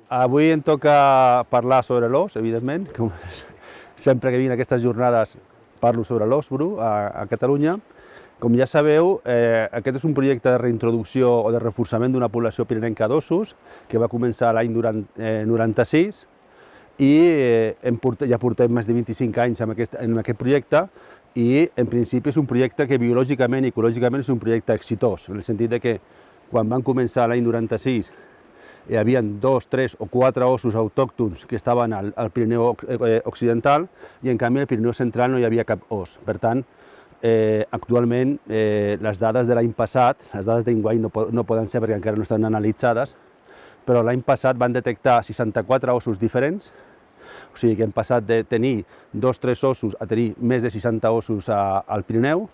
Avui em toca parlar sobre l'os, evidentment. Com sempre que vinc a aquestes jornades parlo sobre l'os bru a Catalunya. Com ja sabeu, aquest és un projecte de reintroducció o de reforçament d'una població pirinenca d'ossos que va començar l'any 96 i ja portem més de 25 anys en aquest projecte i en principi és un projecte que biològicament i ecològicament és un projecte exitós, en el sentit de que quan van començar l'any 96 hi havia 2, 3 o 4 ossos autòctons que estaven al Pirineu Occidental i en canvi al Pirineu Central no hi havia cap os. Per tant, actualment les dades de l'any passat, les dades d'enguany no poden ser perquè encara no estan analitzades, però l'any passat van detectar 64 ossos diferents, o sigui que hem passat de tenir 2-3 ossos a tenir més de 60 ossos al Pirineu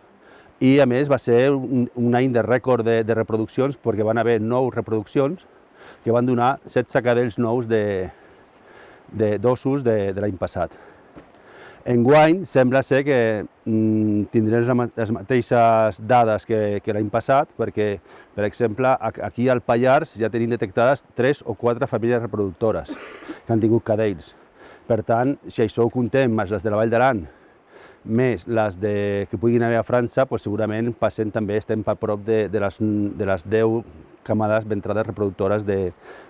i a més va ser un any de rècord de reproduccions perquè van haver 9 reproduccions que van donar 16 cadells nous d'ossos de l'any passat. Enguany sembla ser que tindrem les mateixes dades que l'any passat perquè, per exemple, aquí al Pallars ja tenim detectades 3 o 4 famílies reproductores que han tingut cadells. Per tant, si això ho comptem més les de la Vall d'Aran, més les que puguin haver a França, segurament també estem a prop de les 10 camades d'entrades reproductores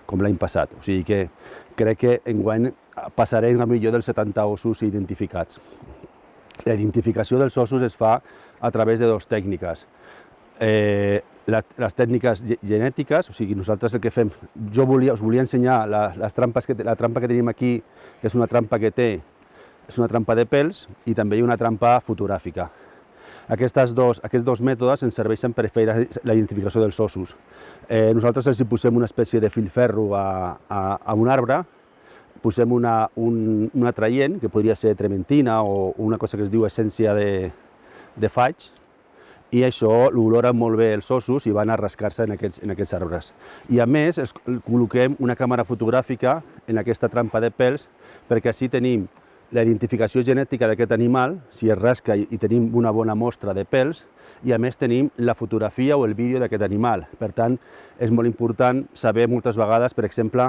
com l'any passat. O sigui que crec que enguany passarem a millor dels 70 ossos identificats. La identificació dels ossos es fa a través de 2 tècniques. Les tècniques genètiques, o sigui, nosaltres el que fem, us volia ensenyar la trampa que tenim aquí, que és una trampa és una trampa de pèls i també hi ha una trampa fotogràfica. Aquests dos mètodes ens serveixen per fer la identificació dels ossos. Nosaltres els posem una espècie de filferro a un arbre, posem un atraient, que podria ser trementina o una cosa que es diu essència de faig, i això l'oloren molt bé els ossos i van a rascar-se en aquests arbres. I a més, col·loquem una càmera fotogràfica en aquesta trampa de pèls perquè així tenim la identificació genètica d'aquest animal, si es rasca i tenim una bona mostra de pèls, i a més tenim la fotografia o el vídeo d'aquest animal. Per tant, és molt important saber moltes vegades, per exemple,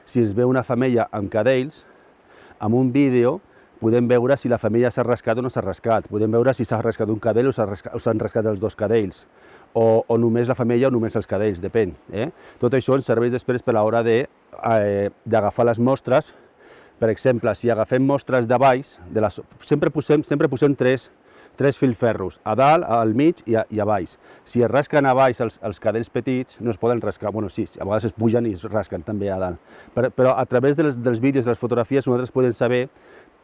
si es veu una femella amb cadells, amb un vídeo podem veure si la femella s'ha rascat o no s'ha rascat, podem veure si s'ha rascat un cadell o s'han rascat els 2 cadells, o només la femella o només els cadells, depèn. Tot això ens serveix després per l'hora d'agafar les mostres. Per exemple, si agafem mostres de baix, sempre posem 3 filferros, a dalt, al mig i a baix. Si es rasquen a baix els cadells petits, no es poden rascar, bueno, sí, a vegades es pugen i es rasquen també a dalt. Però a través dels vídeos, de les fotografies, nosaltres podem saber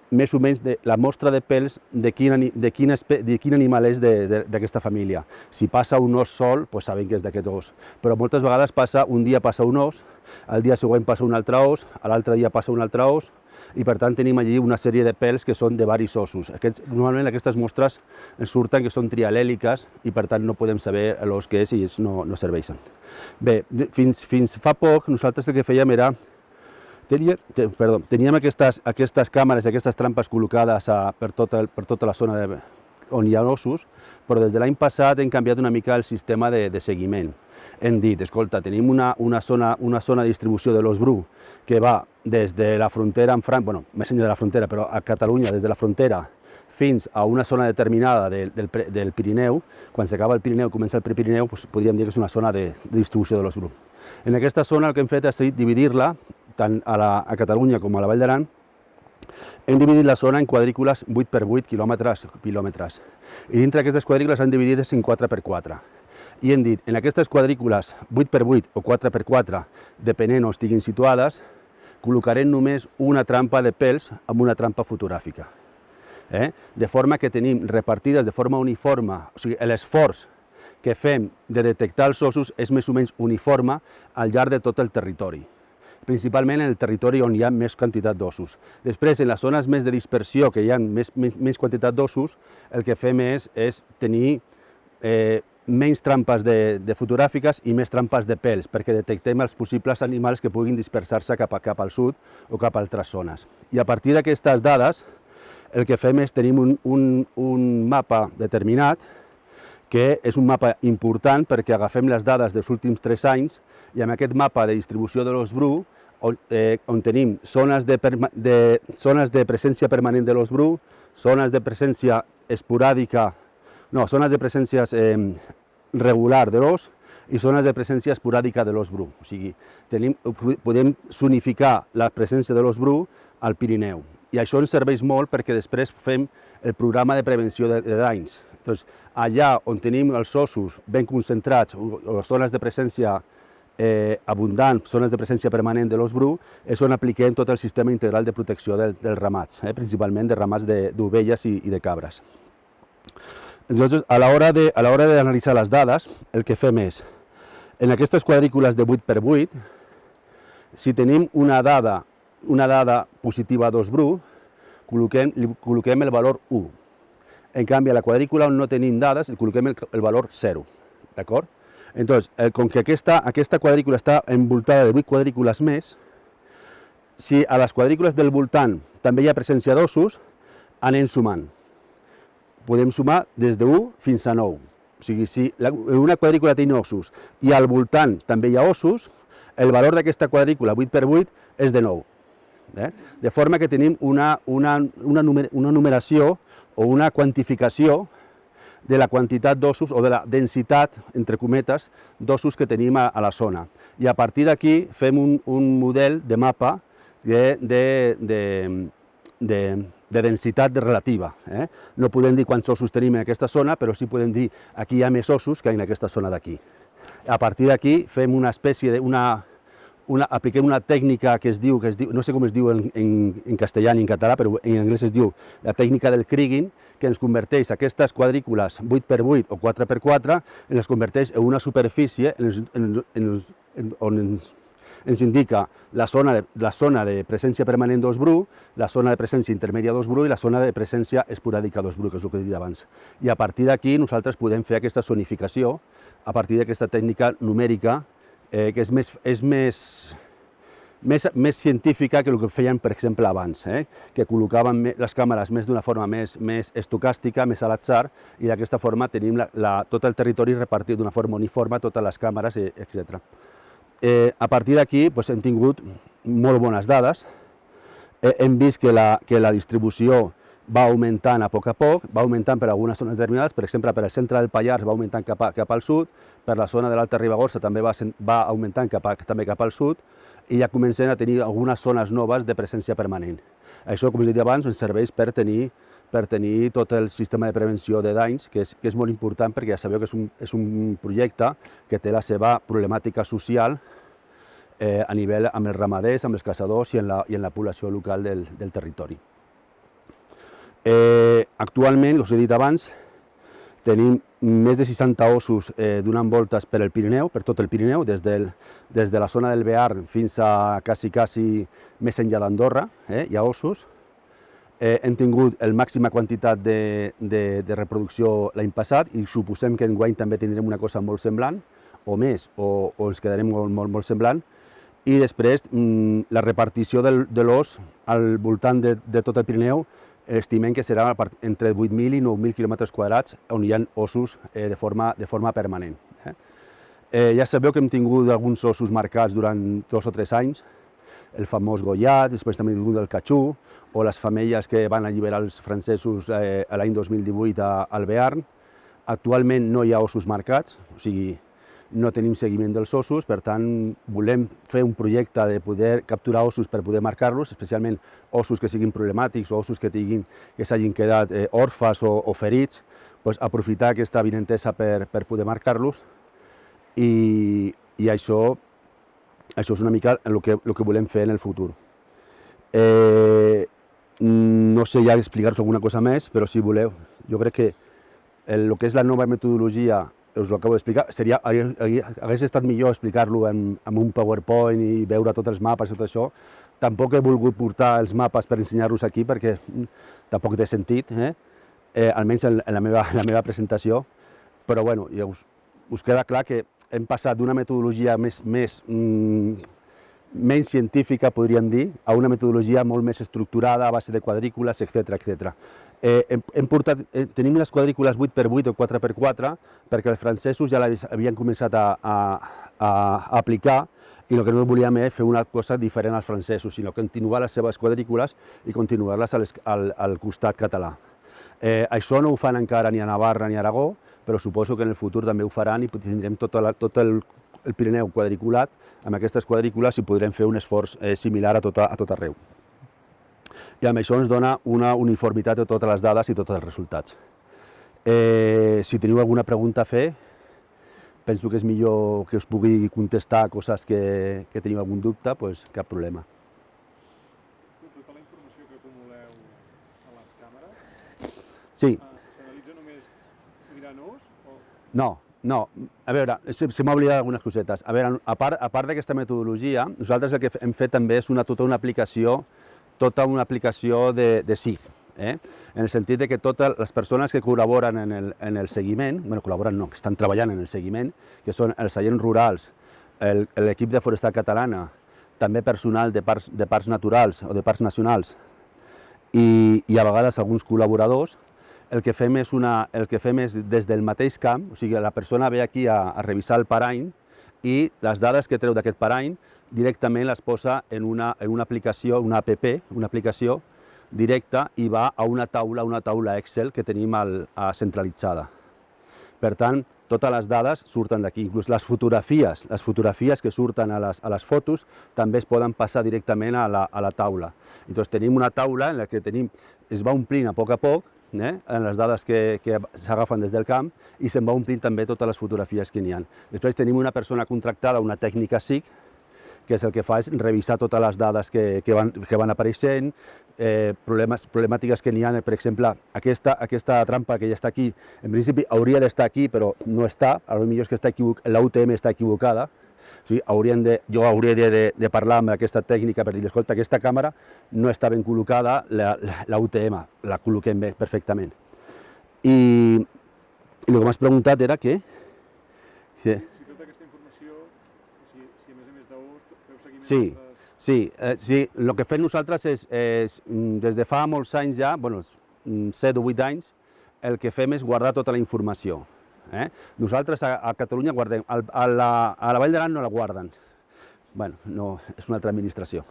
més o menys la mostra de pèls de quin animal és d'aquesta família. Si passa un os sol, sabem que és d'aquest os, però moltes vegades un dia passa un os, el dia següent passa un altre os, l'altre dia passa un altre os, i per tant tenim allí una sèrie de pèls que són de diversos ossos. Normalment aquestes mostres ens surten que són trialèliques i per tant no podem saber l'os que és i no serveixen. Bé, fins fa poc nosaltres el que fèiem era teníem aquestes càmeres, aquestes trampes col·locades per tota la zona on hi ha ossos, però des de l'any passat hem canviat una mica el sistema de seguiment. Hem dit, escolta, tenim una zona de distribució de l'os bru que va des de la frontera amb França, bueno, més enllà de la frontera, però a Catalunya, des de la frontera fins a una zona determinada del Pirineu. Quan s'acaba el Pirineu, comença el Prepirineu, podríem dir que és una zona de distribució de l'os bru. En aquesta zona el que hem fet és dividir-la, tant a Catalunya com a la Vall d'Aran. Hem dividit la zona en quadrícules 8x8 quilòmetres. I dintre d'aquestes quadrícules han dividides en 4x4. I hem dit, en aquestes quadrícules 8x8 o 4x4, depenent on estiguin situades, col·locarem només una trampa de pèls amb una trampa fotogràfica. De forma que tenim repartides de forma uniforme, o sigui, l'esforç que fem de detectar els ossos és més o menys uniforme al llarg de tot el territori, principalment en el territori on hi ha més quantitat d'ossos. Després, en les zones més de dispersió, que hi ha més quantitat d'ossos, el que fem és tenir menys trampes de fotogràfiques i més trampes de pèls, perquè detectem els possibles animals que puguin dispersar-se cap al sud o cap a altres zones. I a partir d'aquestes dades, el que fem és tenim un mapa determinat, que és un mapa important perquè agafem les dades dels últims 3 anys i amb aquest mapa de distribució de l'os bru on tenim zones de presència permanent de l'ós bru, zones de presència esporàdica, no, zones de presència regular de l'ós i zones de presència esporàdica de l'ós bru. O sigui, podem zonificar la presència de l'ós bru al Pirineu. I això ens serveix molt perquè després fem el programa de prevenció de danys. Doncs, allà on tenim els ossos ben concentrats, o zones de presència abundant, zones de presència permanent de l'ós bru, és on apliquem tot el sistema integral de protecció dels ramats, principalment de ramats d'ovelles i de cabres. Llavors, a l'hora d'analitzar les dades, el que fem és, en aquestes quadrícules de 8x8, si tenim una dada positiva d'ós bru, col·loquem el valor 1. En canvi, a la quadrícula on no tenim dades, col·loquem el valor 0. D'acord? Entonces, com que aquesta quadrícula està envoltada de 8 quadrícules més, si a les quadrícules del voltant també hi ha presència d'ossos, anem sumant. Podem sumar des de 1 fins a 9. O sigui, si una quadrícula té ossos i al voltant també hi ha ossos, el valor d'aquesta quadrícula 8x8 és de 9. De forma que tenim una numeració o una quantificació de la quantitat d'ossos o de la densitat, entre cometes, d'ossos que tenim a la zona. I a partir d'aquí fem un model de mapa de densitat relativa. No podem dir quants ossos tenim en aquesta zona, però sí podem dir aquí hi ha més ossos que en aquesta zona d'aquí. A partir d'aquí fem una espècie apliquem una tècnica que es diu, no sé com es diu en castellà ni en català, però en anglès es diu la tècnica del kriging, que ens converteix aquestes quadrícules 8x8 o 4x4, ens converteix en una superfície on ens indica la zona de presència permanent d'ós bru, la zona de presència intermèdia d'ós bru i la zona de presència esporàdica d'ós bru, que és el que he dit abans. I a partir d'aquí nosaltres podem fer aquesta zonificació a partir d'aquesta tècnica numèrica que és més científica que el que feien, per exemple, abans, que col·locaven les càmeres més d'una forma més estocàstica, més a l'atzar, i d'aquesta forma tenim tot el territori repartit d'una forma uniforme, totes les càmeres, etc. A partir d'aquí hem tingut molt bones dades, hem vist que la distribució va augmentant a poc, va augmentant per algunes zones determinades, per exemple, per el centre del Pallars va augmentant cap al sud, per la zona de l'Alta Ribagorça també va augmentant també cap al sud, i ja comencem a tenir algunes zones noves de presència permanent. Això, com us he dit abans, ens serveix per tenir tot el sistema de prevenció de danys, que és molt important perquè ja sabeu que és un projecte que té la seva problemàtica social a nivell amb els ramaders, amb els caçadors i en la població local del territori. Actualment, us he dit abans, tenim més de 60 ossos donant voltes per el Pirineu, per tot el Pirineu, des de la zona del Bearn fins a quasi més enllà d'Andorra, hi ha ossos. Hem tingut la màxima quantitat de reproducció l'any passat i suposem que enguany també tindrem una cosa molt semblant, o més, o ens quedarem molt semblant. I després la repartició de l'os al voltant de tot el Pirineu estimem que serà entre 8.000 i 9.000 quilòmetres quadrats on hi ha ossos de forma permanent. Ja sabeu que hem tingut alguns ossos marcats durant 2 o 3 anys, el famós Gollat, després també hem tingut el Catxú, o les femelles que van alliberar els francesos l'any 2018 al Bearn. Actualment no hi ha ossos marcats, o sigui, no tenim seguiment dels ossos, per tant, volem fer un projecte de poder capturar ossos per poder marcar-los, especialment ossos que siguin problemàtics o ossos que s'hagin quedat orfes o ferits, aprofitar aquesta avinentesa per poder marcar-los i això és una mica el que volem fer en el futur. No sé ja explicar-vos alguna cosa més, però si voleu, jo crec que el que és la nova metodologia us ho acabo d'explicar, hagués estat millor explicar-lo amb un PowerPoint i veure tots els mapes i tot això. Tampoc he volgut portar els mapes per ensenyar-los aquí perquè tampoc té sentit, almenys en la meva presentació, però bueno, ja us queda clar que hem passat d'una metodologia menys científica, podríem dir, a una metodologia molt més estructurada, a base de quadrícules, etc. Tenim les quadrícules 8x8 o 4x4 perquè els francesos ja l'havien començat a aplicar I el que no volíem és fer una cosa diferent als francesos, sinó continuar les seves quadrícules i continuar-les al costat català. Això no ho fan encara ni a Navarra ni a Aragó, però suposo que en el futur també ho faran i tindrem tot el Pirineu quadriculat amb aquestes quadrícules i podrem fer un esforç similar a tot arreu. I amb això ens dona una uniformitat de totes les dades i tots els resultats. Si teniu alguna pregunta a fer, penso que és millor que us pugui contestar coses que teniu algun dubte, doncs cap problema. Tota la informació que acumuleu a les càmeres, Sí. s'analitza només mirant-nos? No. A veure, se m'ha oblidat algunes cosetes. A veure, a part d'aquesta metodologia, nosaltres el que hem fet també és tota una aplicació de SIG, en el sentit que totes les persones que col·laboren en el seguiment, col·laboren no, que estan treballant en el seguiment, que són els agents rurals, l'equip de Forestal Catalana, també personal de parcs naturals o de parcs nacionals i a vegades alguns col·laboradors, el que fem és des del mateix camp, o sigui, la persona ve aquí a revisar el parany i les dades que treu d'aquest parany directament les posa en una aplicació, una app, una aplicació directa i va a una taula Excel que tenim centralitzada. Per tant, totes les dades surten d'aquí, inclús les fotografies que surten a les fotos també es poden passar directament a la taula. Llavors tenim una taula en la que es va omplint a poc, en les dades que s'agafen des del camp i se'n va omplint també totes les fotografies que n'hi ha. Després tenim una persona contractada, una tècnica SIG, que és el que fa és revisar totes les dades que van apareixent, problemàtiques que n'hi ha, per exemple, aquesta trampa que ja està aquí, en principi hauria d'estar aquí, però no està, potser és que l'UTM està equivocada, o sigui, jo hauria de parlar amb aquesta tècnica per dir, escolta, aquesta càmera no està ben col·locada, l'UTM la col·loquem bé, perfectament. I el que m'has preguntat era que... Si tota aquesta informació, si a més d'ous, feu seguiment d'altres... Sí, el que fem nosaltres és, des de fa molts anys ja, 7 o 8 anys, el que fem és guardar tota la informació. Nosaltres a Catalunya guardem, a la Vall d'Aran no la guarden, no, és una altra administració,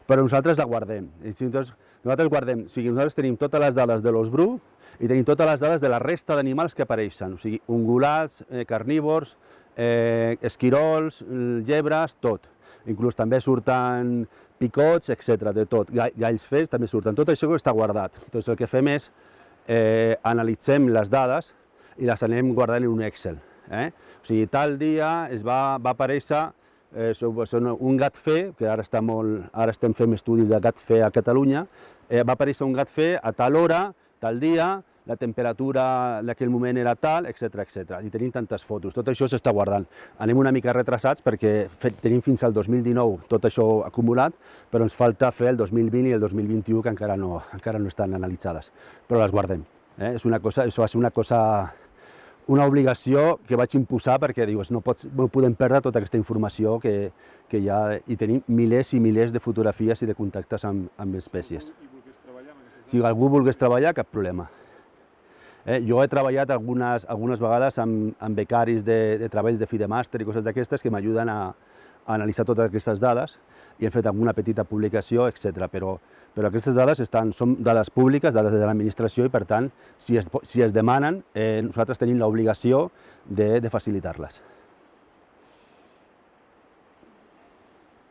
però nosaltres la guardem. Nosaltres tenim totes les dades de l'os bru i tenim totes les dades de la resta d'animals que apareixen, o sigui, ungulats, carnívors, esquirols, llebres, tot. Inclús també surten picots, etc. de tot. Galls fets també surten. Tot això està guardat. Doncs el que fem és analitzem les dades i les anem guardant en un Excel. O sigui, tal dia va aparèixer un gat fer, que ara estem fent estudis de gat fer a Catalunya, va aparèixer un gat fer a tal hora, tal dia, la temperatura d'aquell moment era tal, etc. I tenim tantes fotos, tot això s'està guardant. Anem una mica retrasats perquè tenim fins al 2019 tot això acumulat, però ens falta fer el 2020 i el 2021 que encara no estan analitzades, però les guardem. Va ser una obligació que vaig imposar perquè no podem perdre tota aquesta informació que hi ha i tenim milers i milers de fotografies i de contactes amb espècies. Si algú volgués treballar, cap problema. Jo he treballat algunes vegades amb becaris de treballs de fi de màster i coses d'aquestes que m'ajuden a analitzar totes aquestes dades i hem fet alguna petita publicació, etc. Però aquestes dades són dades públiques, dades de l'administració i, per tant, si es demanen, nosaltres tenim l'obligació de facilitar-les.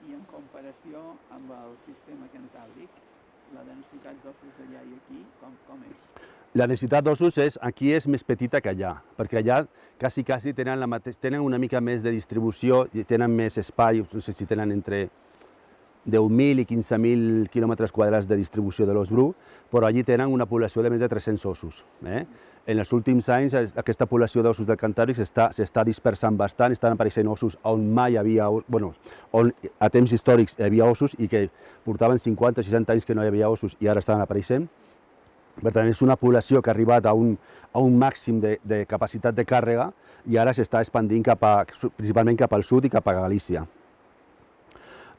I en comparació amb el sistema cantàbric, la densitat d'ossos allà i aquí, com és? La densitat d'ossos aquí és més petita que allà, perquè allà quasi tenen una mica més de distribució i tenen més espai, no sé si tenen entre 10.000 i 15.000 quilòmetres quadrats de distribució de l'os bru, però allí tenen una població de més de 300 ossos. En els últims anys aquesta població d'ossos del Cantàbric s'està dispersant bastant, estan apareixent ossos on mai hi havia, on a temps històrics hi havia ossos i que portaven 50 o 60 anys que no hi havia ossos i ara estan apareixent. Per tant, és una població que ha arribat a un màxim de capacitat de càrrega i ara s'està expandint principalment cap al sud i cap a Galícia.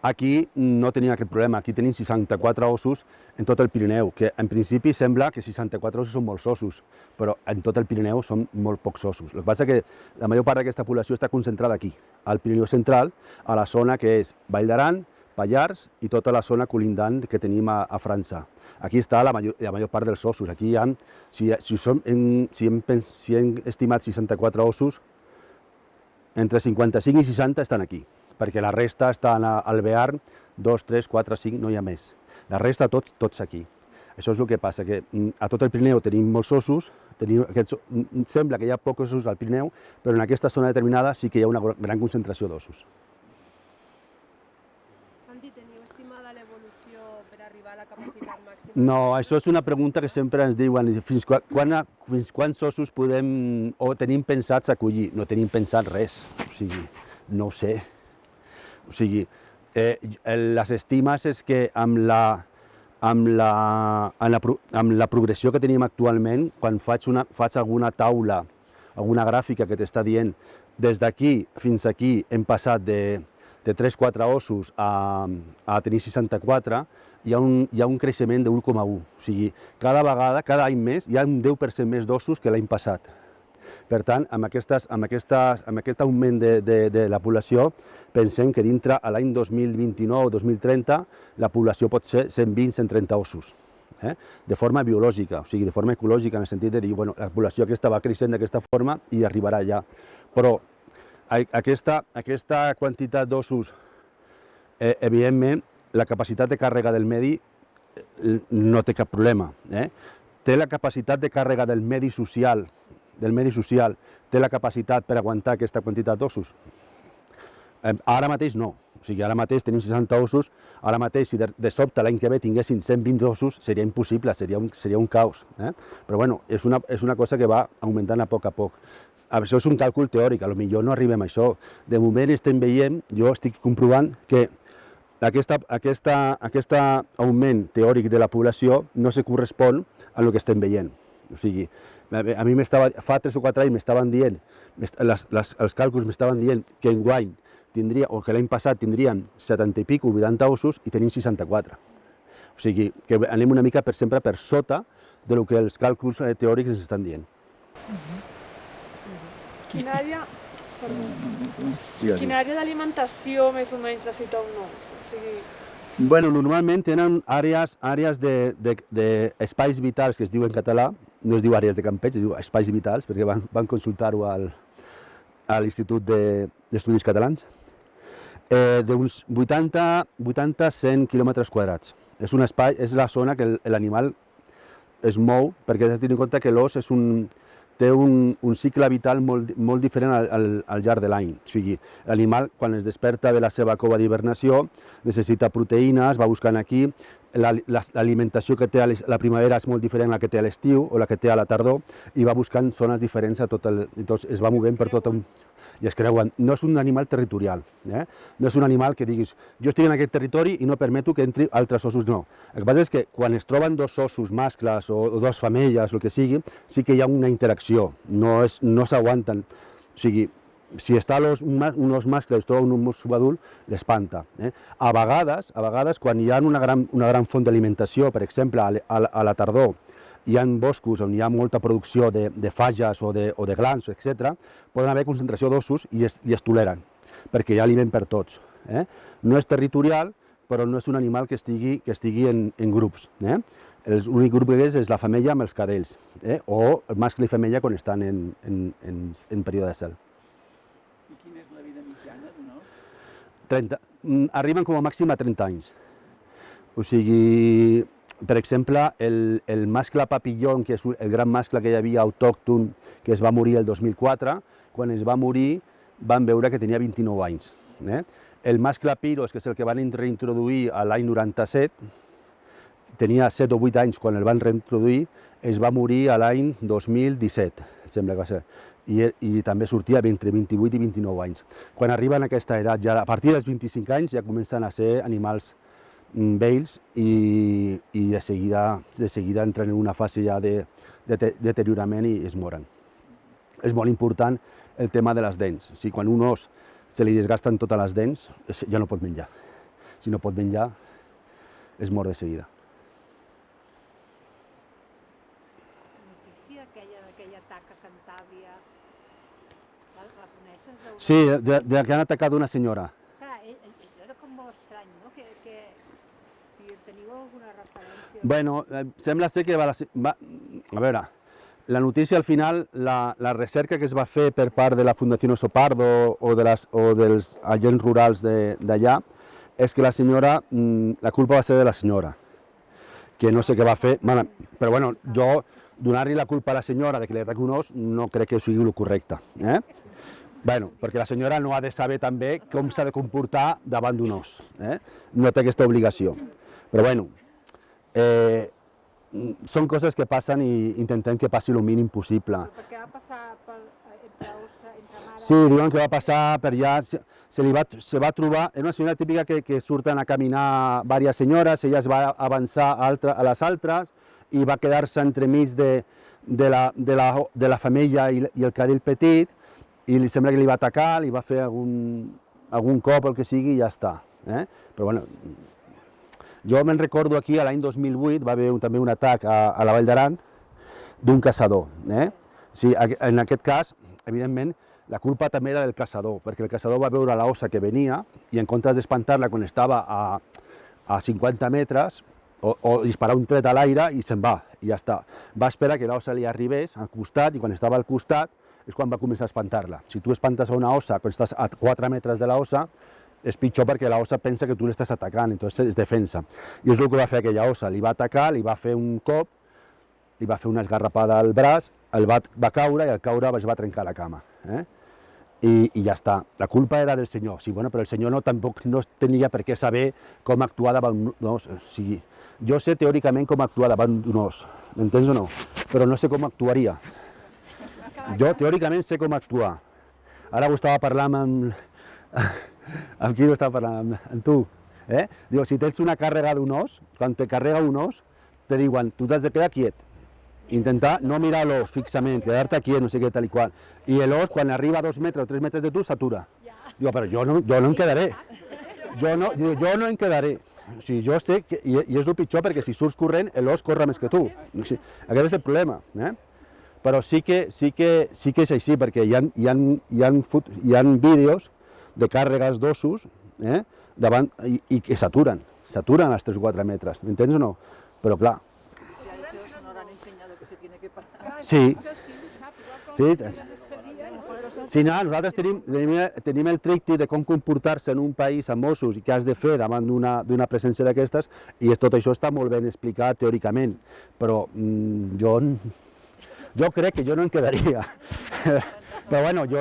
Aquí no tenim aquest problema, aquí tenim 64 ossos en tot el Pirineu, que en principi sembla que 64 ossos són molts ossos, però en tot el Pirineu són molt pocs ossos. El que passa és que la major part d'aquesta població està concentrada aquí, al Pirineu central, a la zona que és Vall d'Aran, Pallars i tota la zona colindant que tenim a França. Aquí està la major part dels ossos. Aquí hi ha, si hem estimat 64 ossos, entre 55 i 60 estan aquí, perquè la resta estan al Bearn, 2, 3, 4, 5, no hi ha més. La resta tots aquí. Això és el que passa, que a tot el Pirineu tenim molts ossos, sembla que hi ha pocs ossos al Pirineu, però en aquesta zona determinada sí que hi ha una gran concentració d'ossos. Santi, teniu estimada l'evolució per arribar a la capacitat màxima? No, això és una pregunta que sempre ens diuen, fins quants ossos podem o tenim pensats acollir? No tenim pensat res, o sigui, no ho sé. O sigui, les estimes és que amb la progressió que tenim actualment, quan faig alguna taula, alguna gràfica que t'està dient des d'aquí fins aquí hem passat de 3-4 ossos a tenir 64, hi ha un creixement de 1,1. O sigui, cada vegada, cada any més, hi ha un 10% més d'ossos que l'any passat. Per tant, amb aquest augment de la població, pensem que dintre a l'any 2029 o 2030 la població pot ser 120-130 ossos, de forma biològica, o sigui, de forma ecològica, en el sentit de dir, bueno, la població aquesta va creixent d'aquesta forma i arribarà allà. Però aquesta quantitat d'ossos, evidentment, la capacitat de càrrega del medi no té cap problema. Té la capacitat de càrrega del medi social, té la capacitat per aguantar aquesta quantitat d'ossos? Ara mateix no. O sigui, ara mateix tenim 60 ossos, ara mateix si de sobte l'any que ve tinguessin 120 ossos seria impossible, seria un caos. Però bueno, és una cosa que va augmentant a poc. Això és un càlcul teòric, potser no arribem a això. De moment estem veient, jo estic comprovant que aquest augment teòric de la població no se correspon a el que estem veient. O sigui, a mi fa 3 o 4 anys m'estaven dient, els càlculs m'estaven dient que enguany tindria, o que l'any passat tindríem 70 i pico, 80 ossos i tenim 64. O sigui, que anem una mica sempre per sota del que els càlculs teòrics ens estan dient. Quina àrea d'alimentació més o menys necessita un os? Bueno, normalment tenen àrees d'espais vitals, que es diu en català, no es diu àrees de campeig, es diu espais vitals, perquè van consultar-ho a l'Institut d'Estudis Catalans, d'uns 80-100 quilòmetres quadrats. És la zona que l'animal es mou, perquè has de tenir en compte que l'os té un cicle vital molt diferent al llarg de l'any. O sigui, l'animal, quan es desperta de la seva cova d'hibernació, necessita proteïnes, va buscant aquí, l'alimentació que té a la primavera és molt diferent a la que té a l'estiu o la que té a la tardor, i va buscant zones diferents es va movent per tot i es creuen. No és un animal territorial, no és un animal que diguis jo estic en aquest territori i no permeto que entri altres ossos, no. El que passa és que quan es troben dos ossos mascles o dos femelles, el que sigui, sí que hi ha una interacció, no s'aguanten. O sigui, si està un os mascle i es troba un os subadult, l'espanta. A vegades, quan hi ha una gran font d'alimentació, per exemple, a la tardor, hi ha boscos on hi ha molta producció de fages o de glans, etc., poden haver concentració d'ossos i es toleren, perquè hi ha aliment per tots. No és territorial, però no és un animal que estigui en grups. L'únic grup que és la femella amb els cadells, o el mascle i femella quan estan en període de cel. I quina és la vida mitjana d'un os? Arriben com a màxim a 30 anys. O sigui, per exemple, el mascle papillon, que és el gran mascle que hi havia autòcton, que es va morir el 2004, quan es va morir van veure que tenia 29 anys. El mascle piros, que és el que van reintroduir l'any 97, tenia 7 o 8 anys quan el van reintroduir, es va morir l'any 2017, sembla que va ser. I també sortia entre 28 i 29 anys. Quan arriben a aquesta edat, ja a partir dels 25 anys, ja comencen a ser animals vells i de seguida entren en una fase ja de deteriorament i es moren. És molt important el tema de les dents. O sigui, quan un os se li desgasten totes les dents, ja no pot menjar. si no pot menjar, es mor de seguida. Notícia aquell atac a Cantàbria, la coneixes? Sí, de que han atacat una senyora. Clar, era com molt estrany, no? Si teniu alguna referència... Bueno, sembla ser que a veure, la notícia al final, la recerca que es va fer per part de la Fundació Oso Pardo o dels agents rurals d'allà, és que la senyora, la culpa va ser de la senyora, que no sé què va fer, però bueno, jo donar-li la culpa a la senyora de que li ataqui un os no crec que sigui el correcte. Bueno, perquè la senyora no ha de saber també com s'ha de comportar davant d'un os, no té aquesta obligació. Però bueno, són coses que passen i intentem que passi el mínim possible. Perquè va passar entre mare... Sí, diuen que va passar per allà, se va trobar, és una senyora típica que surten a caminar diverses senyores, ella es va avançar a les altres i va quedar-se entremig de la femella i el cadell petit i li sembla que li va atacar, li va fer algun cop, el que sigui, i ja està. Però bueno, jo me'n recordo aquí, l'any 2008, va haver també un atac a la Vall d'Aran d'un caçador. En aquest cas, evidentment, la culpa també era del caçador, perquè el caçador va veure l'ossa que venia i en comptes d'espantar-la quan estava a 50 metres, o disparar un tret a l'aire i se'n va, i ja està. Va esperar que l'ossa li arribés al costat i quan estava al costat és quan va començar a espantar-la. Si tu espantes a una ossa quan estàs a 4 metres de l'ossa, és pitjor perquè l'ossa pensa que tu l'estàs atacant, entonces es defensa. I és el que va fer aquella ossa, li va atacar, li va fer un cop, li va fer una esgarrapada al braç, el va caure i al caure es va trencar la cama. I ja està. La culpa era del senyor, sí, bueno, però el senyor tampoc no tenia per què saber com actuar davant d'un os. Jo sé teòricament com actuar davant d'un os, m'entens o no? Però no sé com actuaria. Jo teòricament sé com actuar. Ara ho estava parlant amb qui ho estava parlant? Amb tu. Diu, si tens una càrrega d'un os, quan te carrega un os, te diuen, tu t'has de quedar quiet. Intentar no mirar l'os fixament, quedar-te quiet, no sé què, tal i qual. I l'os, quan arriba a 2 metres o 3 metres de tu, s'atura. Diu, però jo no em quedaré. Jo no em quedaré. Jo sé, i és el pitjor, perquè si surts corrent, l'os corre més que tu. Aquest és el problema. Però sí que és així, perquè hi ha vídeos de càrregues d'ossos i que s'aturen als 3 o 4 metres, m'entens o no? Però clar... Sí. Sí, nosaltres tenim el tricti de com comportar-se en un país amb ossos i què has de fer davant d'una presència d'aquestes, i tot això està molt ben explicat teòricament, però jo crec que jo no em quedaria. Però bueno, jo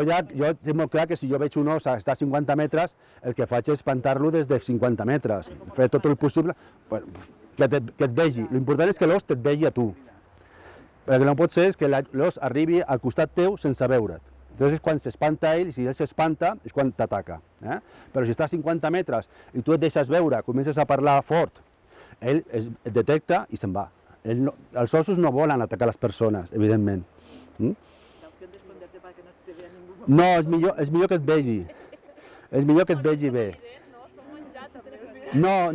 tinc molt clar que si jo veig un os a estar a 50 metres, el que faig és espantar-lo des de 50 metres, fer tot el possible que et vegi. L'important és que l'os et vegi a tu. El que no pot ser és que l'os arribi al costat teu sense veure't. Llavors és quan s'espanta ell, i si ell s'espanta és quan t'ataca. Però si està a 50 metres i tu et deixes veure, comences a parlar fort, ell et detecta i se'n va. Els ossos no volen atacar les persones, evidentment. No, és millor que et vegi. És millor que et vegi bé. No,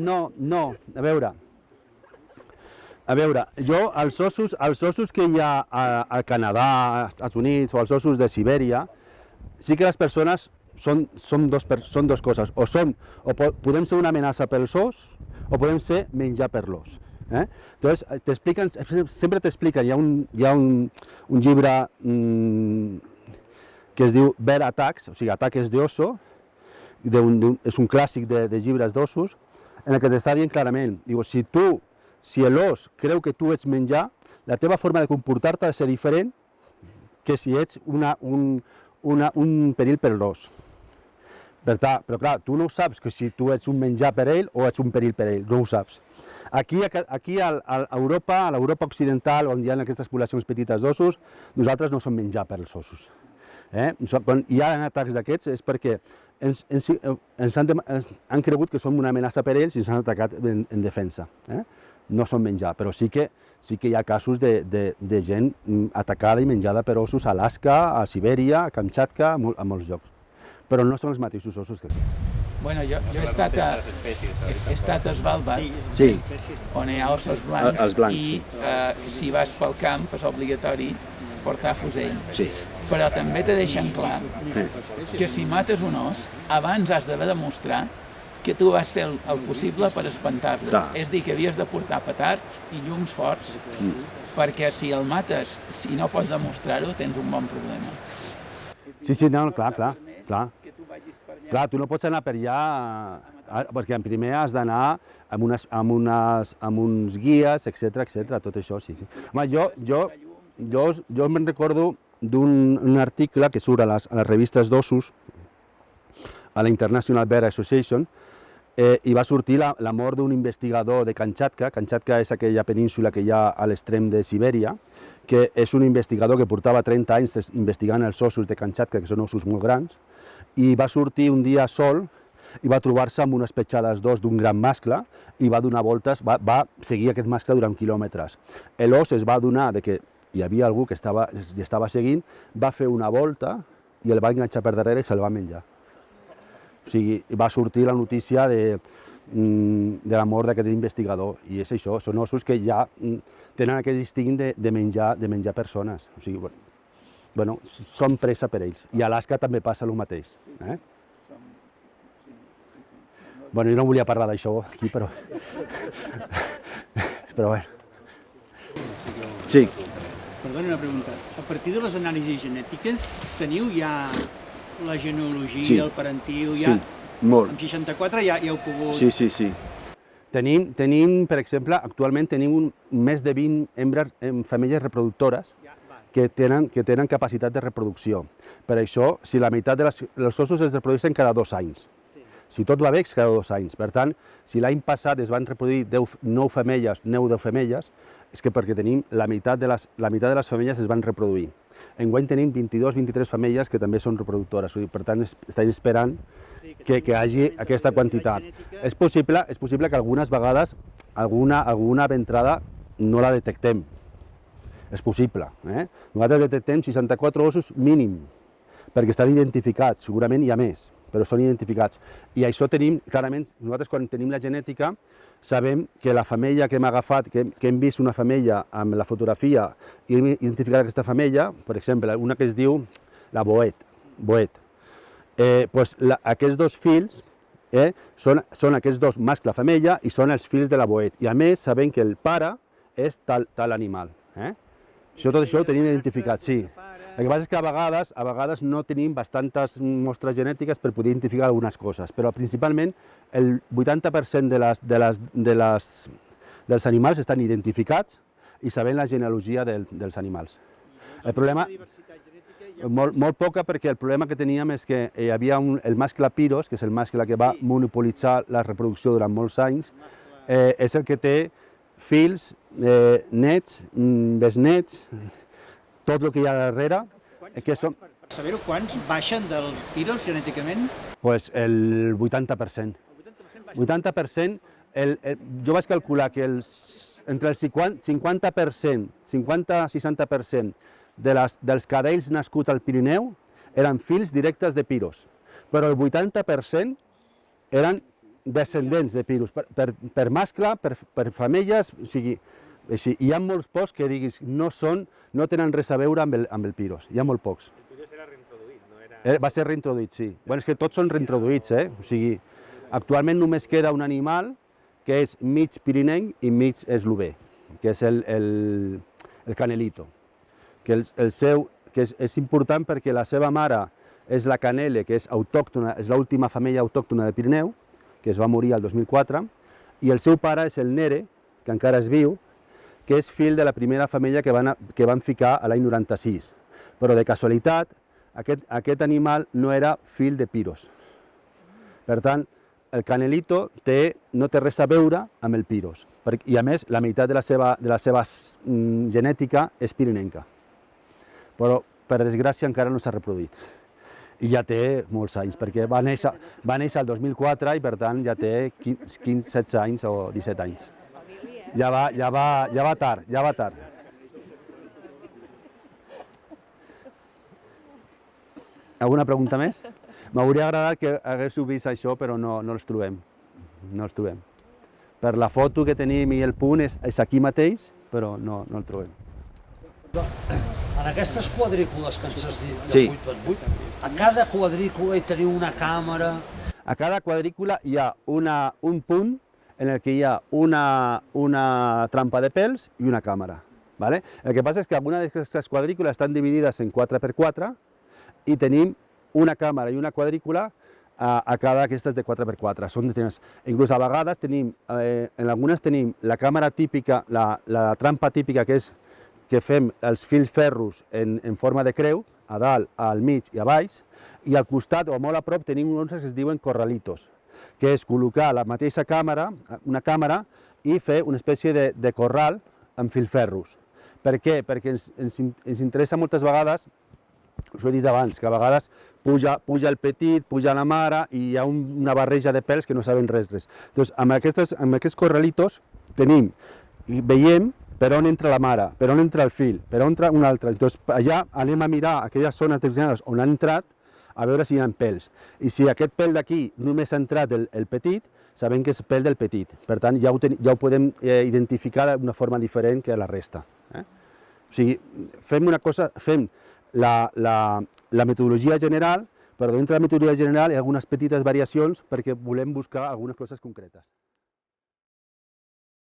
a veure, jo els ossos que hi ha al Canadà, als Estats Units o els ossos de Sibèria, sí que les persones són dues coses, o podem ser una amenaça pels os o podem ser menjar per l'os. Entonces, sempre t'expliquen, hi ha un llibre que es diu Bear Attacks, o sigui, ataques d'oso, és un clàssic de llibres d'ossos, en el que t'està dient clarament, diu, si l'os creu que tu ets menjar, la teva forma de comportar-te ha de ser diferent que si ets un perill per l'os. Però clar, tu no ho saps, que si tu ets un menjar per ell o ets un perill per ell, no ho saps. Aquí a Europa, a l'Europa occidental, on hi ha aquestes poblacions petites d'ossos, nosaltres no som menjar per als ossos. Quan hi ha atacs d'aquests és perquè ens han cregut que som una amenaça per ells i ens han atacat en defensa. No som menjar, però sí que hi ha casos de gent atacada i menjada per ossos a Alaska, a Sibèria, a Kamchatka, a molts llocs. Però no són els mateixos ossos que aquí. Bueno, jo he estat a Svalbard, Sí, on hi ha ossos blancs, Els blancs, i si vas pel camp és obligatori portar fusell. sí. Però també te deixen clar que si mates un os, abans has d'haver demostrar que tu vas fer el possible per espantar-lo. Clar. És dir, que havies de portar petards i llums forts, perquè si el mates, si no pots demostrar-ho, tens un bon problema. Sí, no, clar. Que tu vagis per allà. Clar, tu no pots anar per allà, perquè en primer has d'anar amb uns guies, etc, tot això, sí. Home, jo me'n recordo d'un article que surt a les revistes d'ossos, a la International Bear Association, i va sortir la mort d'un investigador de Kamchatka. Kamchatka és aquella península que hi ha a l'extrem de Sibèria, que és un investigador que portava 30 anys investigant els ossos de Kamchatka, que són ossos molt grans, i va sortir un dia sol i va trobar-se amb unes petjades d'os d'un gran mascle i va donar voltes, va seguir aquest mascle durant quilòmetres. L'os es va adonar que hi havia algú que estava seguint, va fer una volta i el va enganxar per darrere i se'l va menjar. O sigui, va sortir la notícia de la mort d'aquest investigador, i és això, són ossos que ja tenen aquest instint de menjar persones. O sigui, bueno, són presa per ells. I a Alaska també passa el mateix. Bueno, jo no volia parlar d'això aquí, però... Però bé. Sí. Perdona una pregunta. A partir de les anàlisis genètiques, teniu ja la genealogia, el parentiu, ja... Sí, molt. Amb 64 ja heu pogut... Sí. Tenim, per exemple, actualment tenim més de 20 femelles reproductores que tenen capacitat de reproducció. Per això, si la meitat dels ossos es reprodueixen cada 2 anys. Si tot va bé, és cada 2 anys. Per tant, si l'any passat es van reproduir 9 femelles, és que perquè tenim la meitat de les femelles es van reproduir. Enguany tenim 22-23 femelles que també són reproductores, per tant estem esperant que hi hagi aquesta quantitat. És possible que algunes vegades alguna ventrada no la detectem, és possible. Nosaltres detectem 64 ossos mínim, perquè estan identificats, segurament hi ha més, però són identificats. I això tenim, clarament, nosaltres quan tenim la genètica, sabem que la femella que hem agafat, que hem vist una femella amb la fotografia i hem identificat aquesta femella, per exemple, una que es diu la boet. Aquests dos fills són aquests dos, mascle-femella, i són els fills de la boet. I a més sabem que el pare és tal animal. Tot això ho tenim identificat, sí. El que passa és que a vegades no tenim bastantes mostres genètiques per poder identificar algunes coses, però principalment el 80% dels animals estan identificats i sabem la genealogia dels animals. El problema, molt poca, perquè el problema que teníem és que hi havia el mascle Piros, que és el mascle que va monopolitzar la reproducció durant molts anys, és el que té fills, nets, besnets, tot el que hi ha darrere, que són... Per saber-ho, quants baixen del Piros genèticament? Pues el 80%. 80%, jo vaig calcular que entre el 50%, 50-60% dels cadells nascuts al Pirineu eren fills directes de Piros, però el 80% eren descendents de Piros, per mascle, per femelles, o sigui, hi ha molts pocs que diguis no tenen res a veure amb el Piros, hi ha molt pocs. El Piros era reintroduït, no era... Va ser reintroduït, sí. Bueno, és que tots són reintroduïts, o sigui, actualment només queda un animal que és mig pirinenc i mig eslovè, que és el canelito, que és important perquè la seva mare és la canele, que és autòctona, és l'última femella autòctona del Pirineu, que es va morir el 2004, i el seu pare és el Nere, que encara és viu, que és fill de la primera femella que van ficar a l'any 96. Però de casualitat, aquest animal no era fill de Piros. Per tant, el canelito no té res a veure amb el Piros. I a més, la meitat de la seva genètica és pirinenca. Però, per desgràcia, encara no s'ha reproduït. I ja té molts anys, perquè va néixer el 2004 i per tant ja té 15, 16 anys o 17 anys. Ja va tard. Alguna pregunta més? M'hauria agradat que haguéssiu vist això, però no els trobem. No els trobem. Per la foto que tenim i el punt és aquí mateix, però no el trobem. En aquestes quadrícules que ens has dit de Sí. 8x8, a cada quadrícula hi teniu una càmera. A cada quadrícula hi ha un punt en el que hi ha una trampa de pèls i una càmera. ¿Vale? El que passa és que algunes d'aquestes quadrícules estan dividides en 4x4 i tenim una càmera i una quadrícula a cada d'aquestes de 4x4. Inclús a vegades tenim, en algunes tenim la càmera típica, la trampa típica que fem els fils ferros en forma de creu, a dalt, al mig i a baix, i al costat o molt a prop tenim uns que es diuen corralitos, que és col·locar la mateixa càmera, una càmera, i fer una espècie de corral amb filferros. Per què? Perquè ens interessa moltes vegades, us ho he dit abans, que a vegades puja el petit, puja la mare i hi ha una barreja de pèls que no saben res. Doncs amb aquests corralitos veiem per on entra la mare, per on entra el fill, per on entra un altre. Doncs allà anem a mirar aquelles zones determinades on han entrat a veure si hi ha pèls. I si aquest pèl d'aquí només ha entrat el petit, sabem que és pèl del petit. Per tant, ja ho podem identificar d'una forma diferent que la resta. O sigui, fem la metodologia general, però dintre de la metodologia general hi ha algunes petites variacions perquè volem buscar algunes coses concretes.